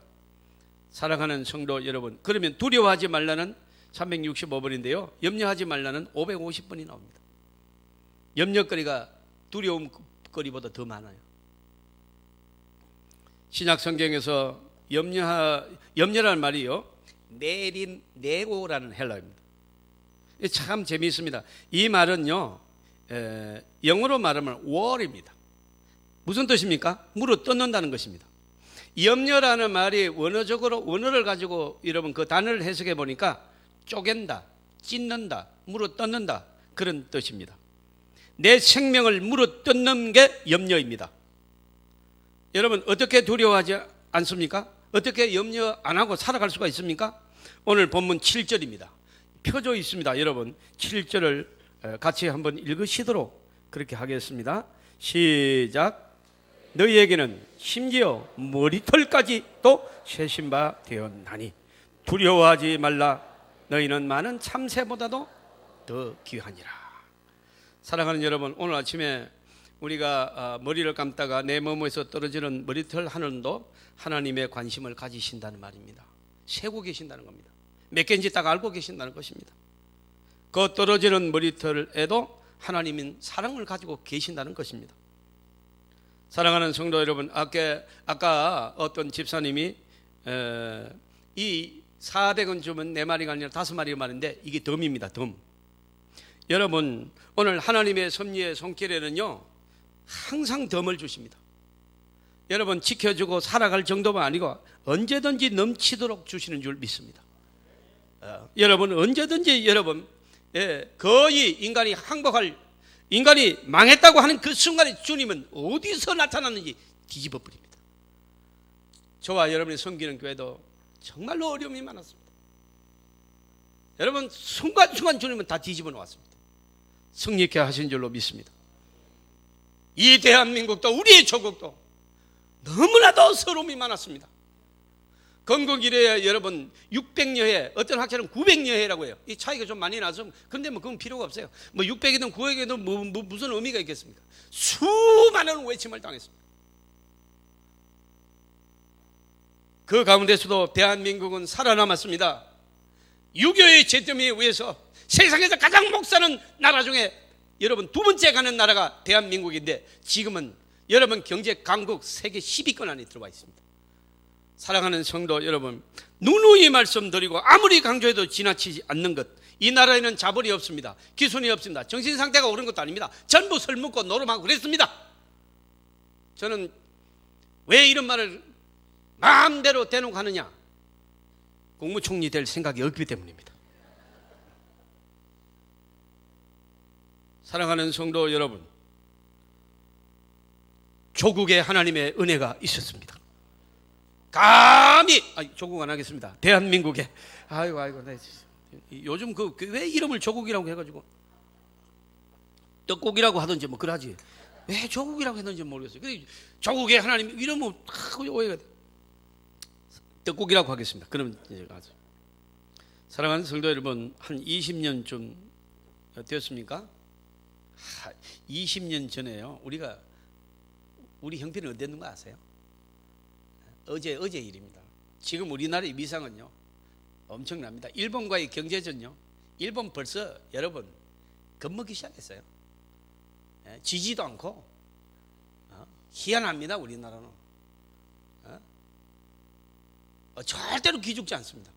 사랑하는 성도 여러분, 그러면 두려워하지 말라는 365번인데요 염려하지 말라는 550번이 나옵니다. 염려거리가 두려움거리보다 더 많아요. 신약 성경에서 염려라는 말이요 네린 네고라는 헬라어입니다. 참 재미있습니다. 이 말은요 영어로 말하면 war입니다. 무슨 뜻입니까? 물어 뜯는다는 것입니다. 염려라는 말이 원어를 가지고 여러분 그 단어를 해석해 보니까 쪼갠다, 찢는다, 물어 뜯는다 그런 뜻입니다. 내 생명을 물어 뜯는 게 염려입니다. 여러분 어떻게 두려워하지 않습니까? 어떻게 염려 안 하고 살아갈 수가 있습니까? 오늘 본문 7절입니다. 펴져 있습니다. 여러분 7절을 같이 한번 읽으시도록 그렇게 하겠습니다. 시작. 너희에게는 심지어 머리털까지 또 세신 바 되었나니 두려워하지 말라. 너희는 많은 참새보다도 더 귀하니라. 사랑하는 여러분, 오늘 아침에 우리가 머리를 감다가 내 몸에서 떨어지는 머리털 하나도 하나님의 관심을 가지신다는 말입니다. 세고 계신다는 겁니다. 몇 개인지 딱 알고 계신다는 것입니다. 그 떨어지는 머리털에도 하나님은 사랑을 가지고 계신다는 것입니다. 사랑하는 성도 여러분, 아까 어떤 집사님이 이 400원 주면 4마리가 아니라 5마리가 말인데 이게 덤입니다. 덤. 여러분 오늘 하나님의 섭리의 손길에는요 항상 덤을 주십니다. 여러분 지켜주고 살아갈 정도가 아니고 언제든지 넘치도록 주시는 줄 믿습니다. 여러분 언제든지 여러분 거의 인간이 항복할 인간이 망했다고 하는 그 순간에 주님은 어디서 나타났는지 뒤집어 버립니다. 저와 여러분이 섬기는 교회도 정말로 어려움이 많았습니다. 여러분 순간순간 주님은 다 뒤집어 놓았습니다. 승리케 하신 줄로 믿습니다. 이 대한민국도 우리의 조국도 너무나도 서러움이 많았습니다. 건국 이래 여러분 600여 해, 어떤 학자는 900여 해라고 해요. 이 차이가 좀 많이 나서 그런데 뭐 그건 필요가 없어요. 뭐 600이든 900이든 뭐 무슨 의미가 있겠습니까? 수많은 외침을 당했습니다. 그 가운데서도 대한민국은 살아남았습니다. 유교의 제점에 의해서 세상에서 가장 목사는 나라 중에 여러분 두 번째 가는 나라가 대한민국인데 지금은 여러분 경제 강국 세계 10위권 안에 들어와 있습니다. 사랑하는 성도 여러분, 누누이 말씀드리고 아무리 강조해도 지나치지 않는 것, 이 나라에는 자본이 없습니다. 기술이 없습니다. 정신 상태가 오른 것도 아닙니다. 전부 술 먹고 노름하고 그랬습니다. 저는 왜 이런 말을 마음대로 대놓고 하느냐? 국무총리 될 생각이 없기 때문입니다. 사랑하는 성도 여러분, 조국에 하나님의 은혜가 있었습니다. 감히 조국 안 하겠습니다. 대한민국에 아이고 요즘 왜 이름을 조국이라고 해가지고 떡국이라고 하든지 뭐 그러지. 왜 조국이라고 했는지 모르겠어요. 근데 조국에 하나님 이러면 오해가 돼. 떡국이라고 하겠습니다. 그럼 이제 가죠. 사랑하는 성도 여러분, 한 20년쯤 되었습니까? 20년 전에요. 우리 형편이 어땠는 거 아세요? 어제 일입니다. 지금 우리나라의 위상은요 엄청납니다. 일본과의 경제전요. 일본 벌써 여러분 겁먹기 시작했어요. 지지도 않고 희한합니다. 우리나라는 절대로 기죽지 않습니다.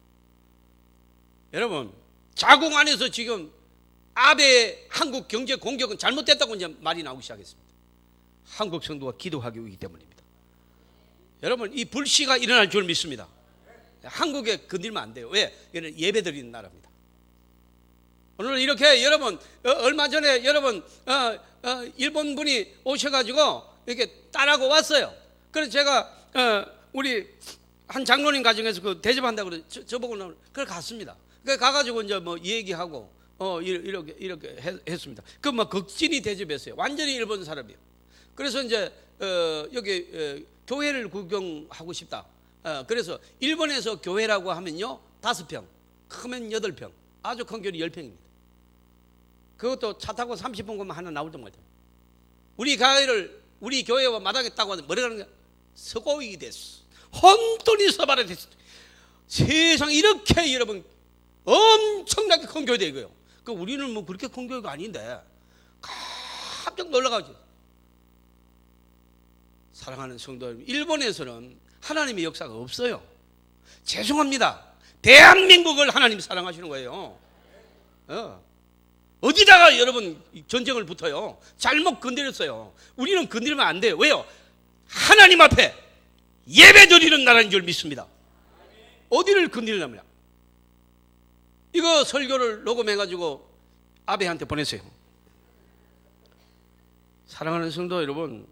여러분 자국 안에서 지금 아베 한국 경제 공격은 잘못됐다고 이제 말이 나오기 시작했습니다. 한국 성도가 기도하기 위기 때문입니다. 여러분 이 불씨가 일어날 줄 믿습니다. 한국에 건들면 안 돼요. 왜? 이는 예배 드리는 나라입니다. 오늘 이렇게 여러분 얼마 전에 여러분 일본 분이 오셔가지고 이렇게 딸하고 왔어요. 그래서 제가 우리 한 장로님 가정에서 그 대접한다고 그래 저보고는 그걸 갔습니다. 그 가가지고 이제 뭐 얘기하고 이렇게 했습니다. 그 뭐 극진히 대접했어요. 완전히 일본 사람이에요. 그래서 이제 여기 교회를 구경하고 싶다. 그래서 일본에서 교회라고 하면요 5평, 크면 8평, 아주 큰 교회 10평입니다. 그것도 차 타고 30분 가면 하나 나올 정말. 우리 교회와 마당에 따고 하는데 뭐라 그러는 거야? 서고이 됐어. 혼돈이 서바라 됐어. 세상 이렇게 여러분 엄청나게 큰 교회다 이거요. 그 우리는 뭐 그렇게 큰 교회가 아닌데 깜짝 놀라가지고. 사랑하는 성도 여러분, 일본에서는 하나님의 역사가 없어요. 죄송합니다. 대한민국을 하나님 사랑하시는 거예요. 어디다가 여러분 전쟁을 붙어요. 잘못 건드렸어요. 우리는 건드리면 안 돼요. 왜요? 하나님 앞에 예배 드리는 나라인 줄 믿습니다. 어디를 건드리냐면 이거 설교를 녹음해가지고 아베한테 보냈어요. 사랑하는 성도 여러분,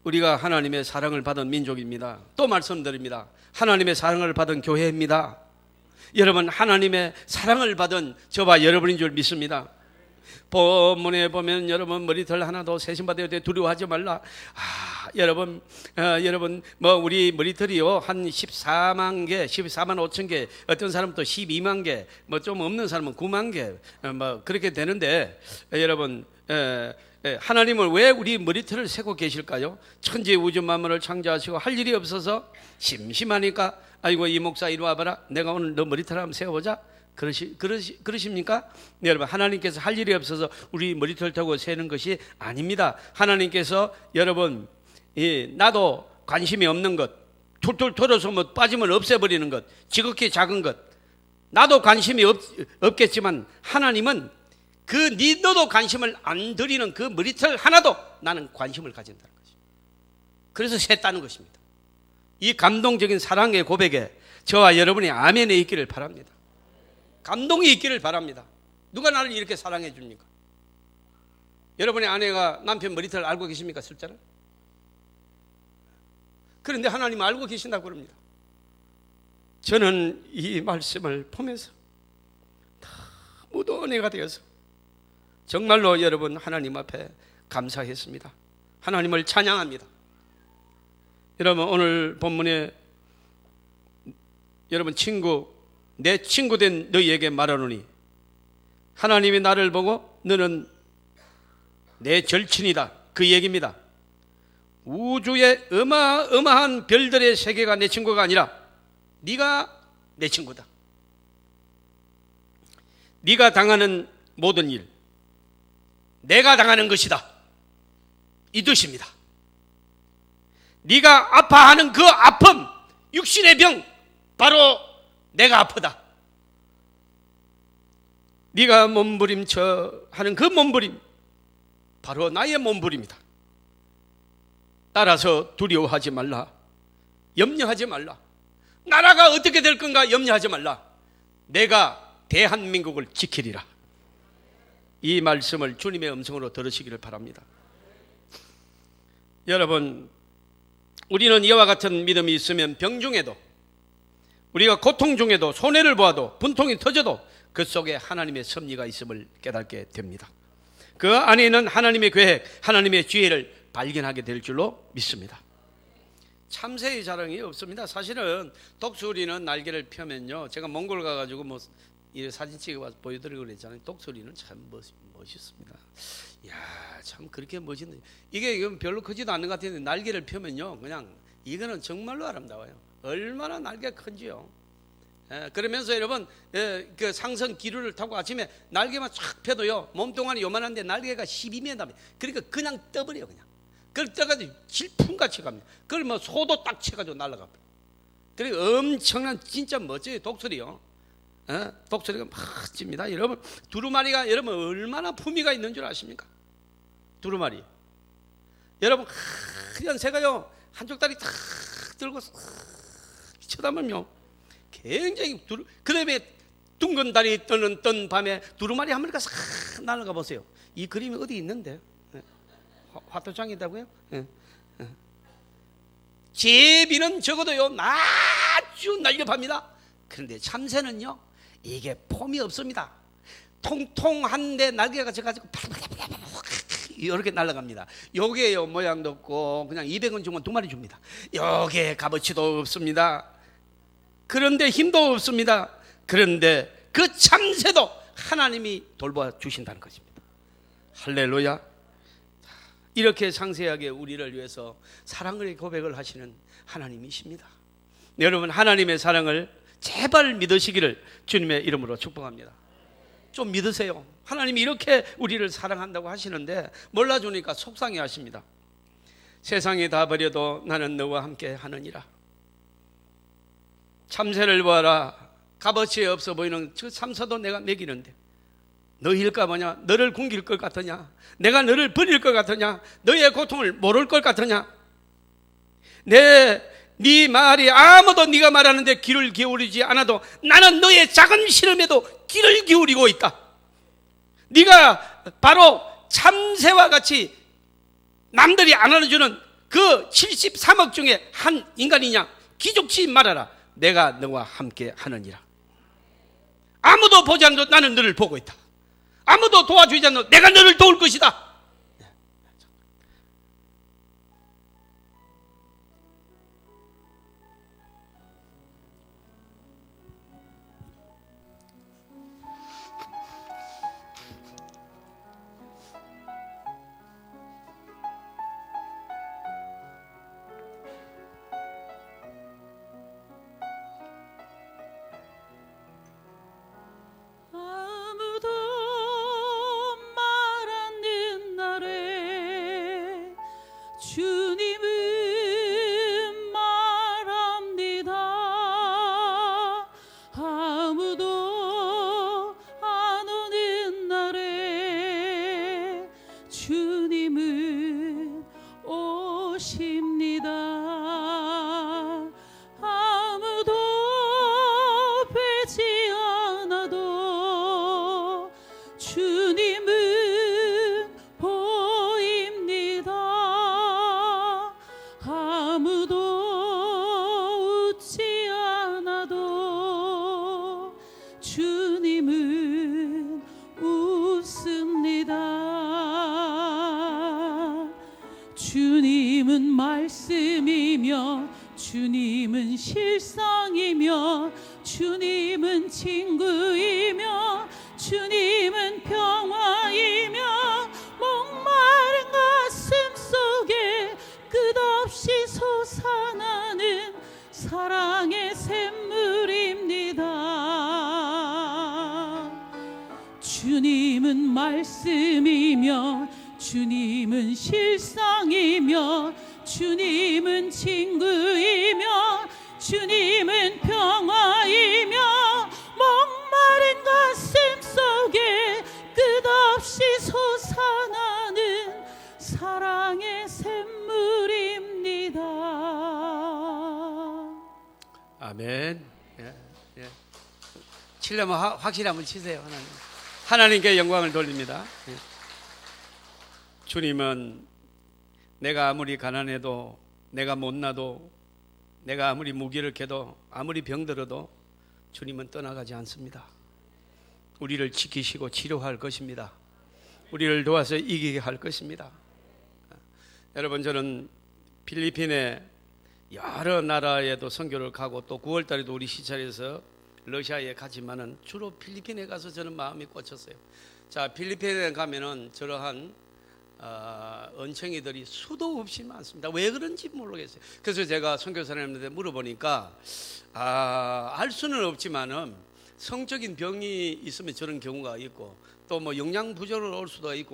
우리가 하나님의 사랑을 받은 민족입니다. 또 말씀드립니다. 하나님의 사랑을 받은 교회입니다. 여러분 하나님의 사랑을 받은 저와 여러분인 줄 믿습니다. 본문에 보면 여러분 머리털 하나도 세심받아야 돼 두려워하지 말라. 여러분 뭐 우리 머리털이요 한 14만 개, 14만 5천 개, 어떤 사람은 또 12만 개, 뭐 좀 없는 사람은 9만 개, 뭐 그렇게 되는데 여러분 하나님은 왜 우리 머리털을 세고 계실까요? 천지 우주 만물을 창조하시고 할 일이 없어서 심심하니까 아이고 이 목사 이리 와봐라, 내가 오늘 너 머리털 한번 세워보자, 그러십니까? 네, 여러분 하나님께서 할 일이 없어서 우리 머리털 타고 세는 것이 아닙니다. 하나님께서 여러분 나도 관심이 없는 것, 툴툴 털어서 뭐 빠지면 없애버리는 것, 지극히 작은 것, 나도 관심이 없겠지만 하나님은 너도 관심을 안 들이는 그 머리털 하나도 나는 관심을 가진다는 것이죠. 그래서 셌다는 것입니다. 이 감동적인 사랑의 고백에 저와 여러분이 아멘에 있기를 바랍니다. 감동이 있기를 바랍니다. 누가 나를 이렇게 사랑해 줍니까? 여러분의 아내가 남편 머리털 알고 계십니까? 숫자를? 그런데 하나님 알고 계신다고 그럽니다. 저는 이 말씀을 보면서 너무도 은혜가 되어서 정말로 여러분 하나님 앞에 감사했습니다. 하나님을 찬양합니다. 여러분 오늘 본문에 여러분 내 친구 된 너희에게 말하노니 하나님이 나를 보고 너는 내 절친이다, 그 얘기입니다. 우주의 어마어마한 별들의 세계가 내 친구가 아니라 네가 내 친구다. 네가 당하는 모든 일 내가 당하는 것이다, 이 뜻입니다. 네가 아파하는 그 아픔, 육신의 병, 바로 내가 아프다. 네가 몸부림쳐 하는 그 몸부림, 바로 나의 몸부림이다. 따라서 두려워하지 말라, 염려하지 말라. 나라가 어떻게 될 건가 염려하지 말라. 내가 대한민국을 지키리라. 이 말씀을 주님의 음성으로 들으시기를 바랍니다. 여러분, 우리는 이와 같은 믿음이 있으면 병중에도, 우리가 고통 중에도, 손해를 보아도, 분통이 터져도 그 속에 하나님의 섭리가 있음을 깨닫게 됩니다. 그 안에 있는 하나님의 계획, 하나님의 지혜를 발견하게 될 줄로 믿습니다. 참새의 자랑이 없습니다. 사실은 독수리는 날개를 펴면요, 제가 몽골 가가지고 뭐 사진 찍어서 보여드리고 그랬잖아요. 독수리는 참 멋있습니다. 야, 참 그렇게 멋있네. 이게 별로 크지도 않는 것 같은데 날개를 펴면요, 그냥 이거는 정말로 아름다워요. 얼마나 날개가 큰지요. 그러면서 여러분, 그 상성 기류를 타고 아침에 날개만 쫙 펴도요, 몸뚱아리 요만한데 날개가 12m입니다. 그러니까 그냥 떠버려요. 그냥 그걸 떠가지고 질풍같이 갑니다. 그걸 뭐 소도 딱 쳐가지고 날아갑니다. 그리고 엄청난 진짜 멋져요. 독수리요. 독수리가 멋집니다. 여러분, 두루마리가 여러분 얼마나 품위가 있는 줄 아십니까? 두루마리. 여러분, 하얀 새가요, 한쪽 다리 탁 들고 쳐다보면요, 굉장히 그다음에 둥근 다리 뜬 밤에 두루마리 한 마리가 싹 날아가 보세요. 이 그림이 어디 있는데? 화토장이 있다고요? 제비는 적어도요 아주 날렵합니다. 그런데 참새는요, 이게 폼이 없습니다. 통통한데 날개가 져가지고 이렇게 날아갑니다. 요게요 모양도 없고 그냥 200원 주면 2마리 줍니다. 요게 값어치도 없습니다. 그런데 힘도 없습니다. 그런데 그 참새도 하나님이 돌봐 주신다는 것입니다. 할렐루야. 이렇게 상세하게 우리를 위해서 사랑의 고백을 하시는 하나님이십니다. 여러분, 하나님의 사랑을 제발 믿으시기를 주님의 이름으로 축복합니다. 좀 믿으세요. 하나님이 이렇게 우리를 사랑한다고 하시는데 몰라주니까 속상해 하십니다. 세상이 다 버려도 나는 너와 함께 하느니라. 참새를 보아라. 값어치 없어 보이는 그 참새도 내가 먹이는데 너희일까 뭐냐? 너를 굶길 것 같으냐? 내가 너를 버릴 것 같으냐? 너의 고통을 모를 것 같으냐? 네 말이 아무도 네가 말하는데 귀를 기울이지 않아도 나는 너의 작은 시름에도 귀를 기울이고 있다. 네가 바로 참새와 같이 남들이 안 알아주는 그 73억 중에 한 인간이냐? 기죽지 말아라. 내가 너와 함께 하느니라. 아무도 보지 않아도 나는 너를 보고 있다. 아무도 도와주지 않아도 내가 너를 도울 것이다. 주님은 말씀이며 주님은 실상이며 주님은 친구이며 주님은 평화이며 목마른 가슴 속에 끝없이 솟아나는 사랑의 샘물입니다. 주님은 말씀이며 주님은 실상이며 주님은 친구이며 주님은 평화이며 목마른 가슴 속에 끝없이 솟아나는 사랑의 샘물입니다. 아멘. 예. 치려면 확실히 한번 치세요. 하나님께 영광을 돌립니다. 예. 주님은 내가 아무리 가난해도, 내가 못나도, 내가 아무리 무기력해도, 아무리 병들어도 주님은 떠나가지 않습니다. 우리를 지키시고 치료할 것입니다. 우리를 도와서 이기게 할 것입니다. 여러분, 저는 필리핀에 여러 나라에도 선교를 가고 또 9월 달에도 우리 시찰에서 러시아에 가지만은 주로 필리핀에 가서 저는 마음이 꽂혔어요. 자, 필리핀에 가면은 저러한 언챙이들이 수도 없이 많습니다. 왜 그런지 모르겠어요. 그래서 제가 선교사님한테 물어보니까 알 수는 없지만은 성적인 병이 있으면 저런 경우가 있고 또 뭐 영양 부족으로 올 수도 있고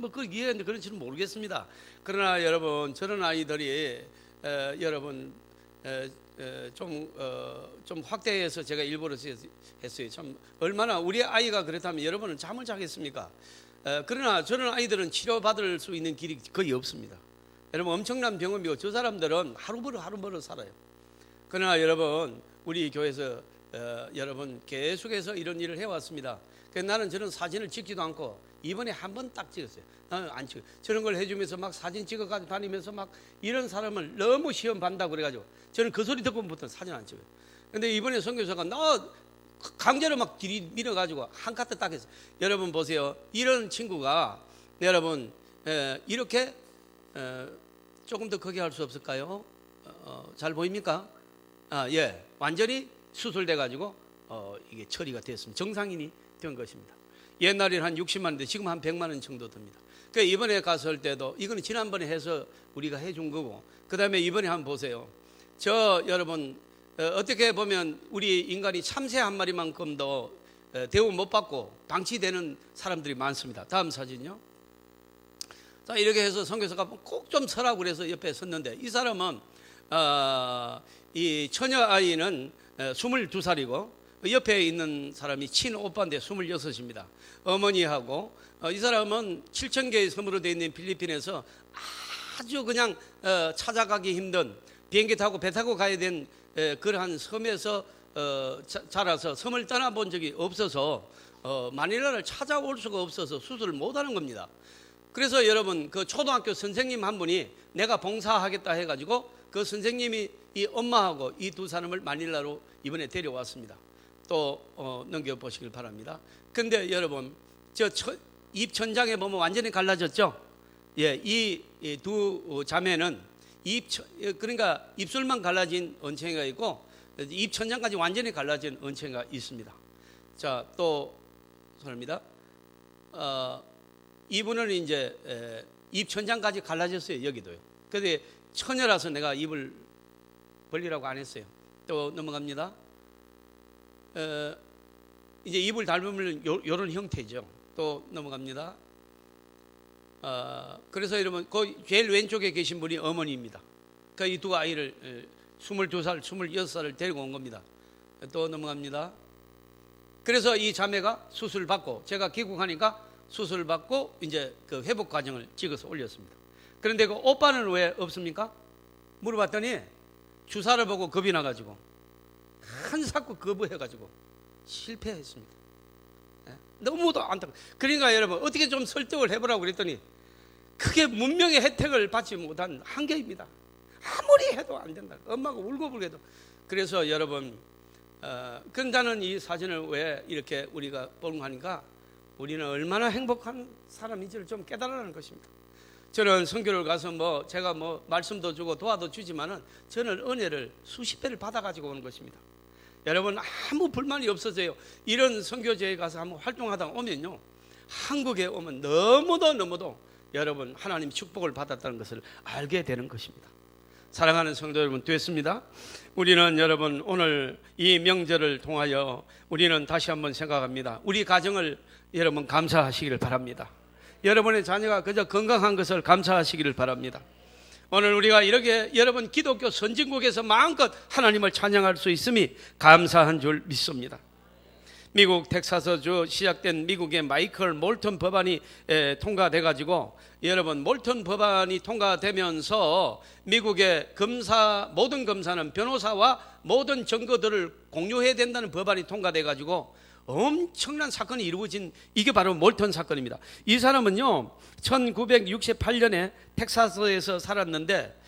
그 이해는 그런지는 모르겠습니다. 그러나 여러분, 저런 아이들이 여러분 좀 확대해서 제가 일부러 했어요. 참 얼마나 우리 아이가 그렇다면 여러분은 잠을 자겠습니까? 그러나 저런 아이들은 치료받을 수 있는 길이 거의 없습니다. 여러분, 엄청난 병원비고 저 사람들은 하루벌어 살아요. 그러나 여러분, 우리 교회에서 여러분 계속해서 이런 일을 해왔습니다. 그래서 나는 저런 사진을 찍지도 않고 이번에 한 번 딱 찍었어요. 나는 안 찍어. 저런 걸 해주면서 막 사진 찍어가지고 다니면서 막 이런 사람을 너무 시험 반다고 그래가지고 저는 그 소리 듣고부터 사진 안 찍어요. 근데 이번에 선교사가 나 강제로 막 밀어가지고 한 카트 딱 했어요. 여러분 보세요. 이런 친구가 여러분 이렇게 조금 더 크게 할 수 없을까요? 잘 보입니까? 예, 완전히 수술돼 가지고 이게 처리가 됐습니다. 정상인이 된 것입니다. 옛날에는 한 60만 원인데 지금 한 100만 원 정도 듭니다. 그 이번에 갔을 때도 이거는 지난번에 해서 우리가 해준 거고, 그 다음에 이번에 한번 보세요. 여러분 어떻게 보면 우리 인간이 참새 한 마리만큼도 대우 못 받고 방치되는 사람들이 많습니다. 다음 사진요. 자, 이렇게 해서 선교사가 꼭 좀 서라고 그래서 옆에 섰는데, 이 사람은 이 처녀 아이는 22살이고 옆에 있는 사람이 친오빠인데 26입니다. 어머니하고 이 사람은 7,000개의 섬으로 되어 있는 필리핀에서 아주 그냥 찾아가기 힘든, 비행기 타고 배 타고 가야 된 그러한 섬에서 자라서 섬을 떠나본 적이 없어서 마닐라를 찾아올 수가 없어서 수술을 못하는 겁니다. 그래서 여러분, 그 초등학교 선생님 한 분이 내가 봉사하겠다 해가지고 그 선생님이 이 엄마하고 이 두 사람을 마닐라로 이번에 데려왔습니다. 또 넘겨보시길 바랍니다. 근데 여러분, 입 천장에 보면 완전히 갈라졌죠? 예, 이 두 자매는 그러니까 입술만 갈라진 언챙이가 있고 입 천장까지 완전히 갈라진 언챙이가 있습니다. 자, 또 사람입니다. 이분은 이제 입 천장까지 갈라졌어요. 여기도요. 근데 처녀라서 내가 입을 벌리라고 안 했어요. 또 넘어갑니다. 이제 입을 닮으면 이런 형태죠. 또 넘어갑니다. 그래서 여러분, 그 제일 왼쪽에 계신 분이 어머니입니다. 그 이 두 아이를 22살, 26살을 데리고 온 겁니다. 또 넘어갑니다. 그래서 이 자매가 수술 받고, 제가 귀국하니까 수술 받고 이제 그 회복 과정을 찍어서 올렸습니다. 그런데 그 오빠는 왜 없습니까? 물어봤더니 주사를 보고 겁이 나가지고 한사코 거부해가지고 실패했습니다. 너무도 안타깝고. 그러니까 여러분, 어떻게 좀 설득을 해보라고 그랬더니 그게 문명의 혜택을 받지 못한 한계입니다. 아무리 해도 안 된다. 엄마가 울고불고 해도. 그래서 여러분, 근다는 이 사진을 왜 이렇게 우리가 보는 하니까 우리는 얼마나 행복한 사람인지를 좀 깨달으라는 것입니다. 저는 선교를 가서 제가 말씀도 주고 도와도 주지만은 저는 은혜를 수십 배를 받아가지고 오는 것입니다. 여러분, 아무 불만이 없어져요. 이런 선교제에 가서 한번 활동하다 오면요, 한국에 오면 너무도 여러분 하나님 축복을 받았다는 것을 알게 되는 것입니다. 사랑하는 성도 여러분, 됐습니다. 우리는 여러분 오늘 이 명절을 통하여 우리는 다시 한번 생각합니다. 우리 가정을 여러분 감사하시기를 바랍니다. 여러분의 자녀가 그저 건강한 것을 감사하시기를 바랍니다. 오늘 우리가 이렇게 여러분 기독교 선진국에서 마음껏 하나님을 찬양할 수 있음이 감사한 줄 믿습니다. 미국 텍사스주 시작된 미국의 마이클 몰턴 법안이 통과돼 가지고, 여러분 몰턴 법안이 통과되면서 미국의 모든 검사는 변호사와 모든 증거들을 공유해야 된다는 법안이 통과돼 가지고 엄청난 사건이 이루어진, 이게 바로 몰턴 사건입니다. 이 사람은요 1968년에 텍사스에서 살았는데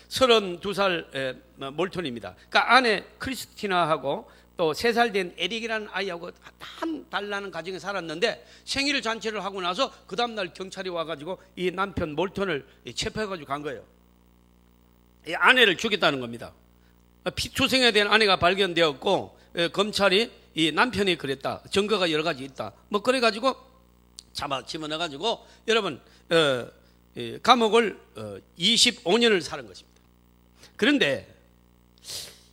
32살 몰턴입니다. 그러니까 아내 크리스티나하고 또 3살 된 에릭이라는 아이하고 한 달 나는 가정에 살았는데 생일 잔치를 하고 나서 그 다음날 경찰이 와가지고 이 남편 몰턴을 체포해가지고 간 거예요. 이 아내를 죽였다는 겁니다. 피투성에 대한 아내가 발견되었고 검찰이 이 남편이 그랬다, 증거가 여러 가지 있다, 뭐 그래가지고 집어넣어가지고 여러분 감옥을 25년을 사는 것입니다. 그런데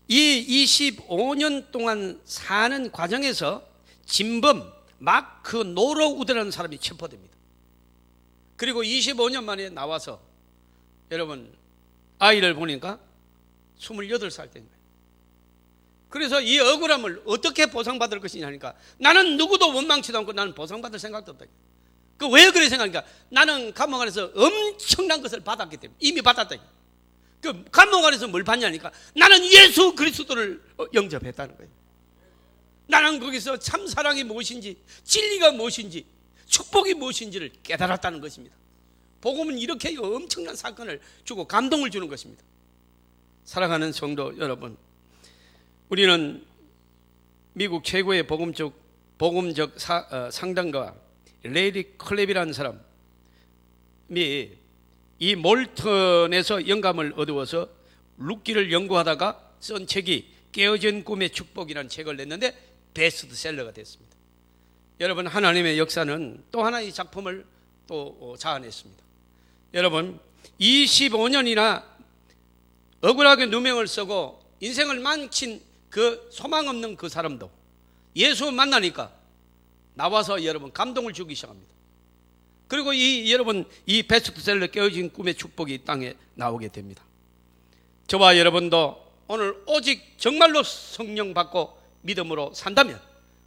이 25년 동안 사는 과정에서 진범 마크 노로우드라는 사람이 체포됩니다. 그리고 25년 만에 나와서 여러분 아이를 보니까 28살 된 거예요. 그래서 이 억울함을 어떻게 보상받을 것이냐 하니까 나는 누구도 원망치도 않고 나는 보상받을 생각도 없다. 그 왜 그래 생각하니까 나는 감옥 안에서 엄청난 것을 받았기 때문에, 이미 받았다. 그 감옥 안에서 뭘 받냐니까 나는 예수 그리스도를 영접했다는 거예요. 나는 거기서 참 사랑이 무엇인지, 진리가 무엇인지, 축복이 무엇인지를 깨달았다는 것입니다. 복음은 이렇게 엄청난 사건을 주고 감동을 주는 것입니다. 사랑하는 성도 여러분, 우리는 미국 최고의 복음적 상담가 레이리 클랩이라는 사람이 이 몰턴에서 영감을 얻어서 룻기를 연구하다가 쓴 책이 깨어진 꿈의 축복이라는 책을 냈는데 베스트셀러가 됐습니다. 여러분, 하나님의 역사는 또 하나의 작품을 또 자아냈습니다. 여러분, 25년이나 억울하게 누명을 쓰고 인생을 망친 그 소망 없는 그 사람도 예수 만나니까 나와서 여러분 감동을 주기 시작합니다. 그리고 여러분 이 베스트셀러 깨어진 꿈의 축복이 이 땅에 나오게 됩니다. 저와 여러분도 오늘 오직 정말로 성령 받고 믿음으로 산다면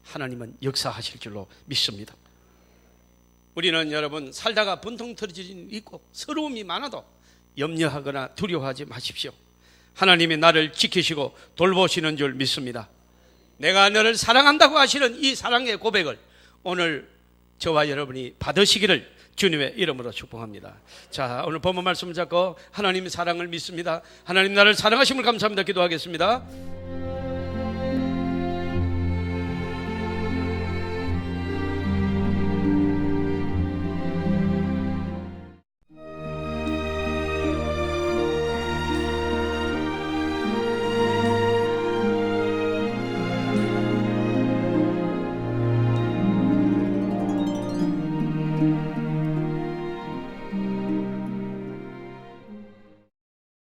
하나님은 역사하실 줄로 믿습니다. 우리는 여러분 살다가 분통 터질 일이 있고 서러움이 많아도 염려하거나 두려워하지 마십시오. 하나님이 나를 지키시고 돌보시는 줄 믿습니다. 내가 너를 사랑한다고 하시는 이 사랑의 고백을 오늘 저와 여러분이 받으시기를 주님의 이름으로 축복합니다. 자, 오늘 본문 말씀 잡고 하나님의 사랑을 믿습니다. 하나님 나를 사랑하심을 감사합니다. 기도하겠습니다.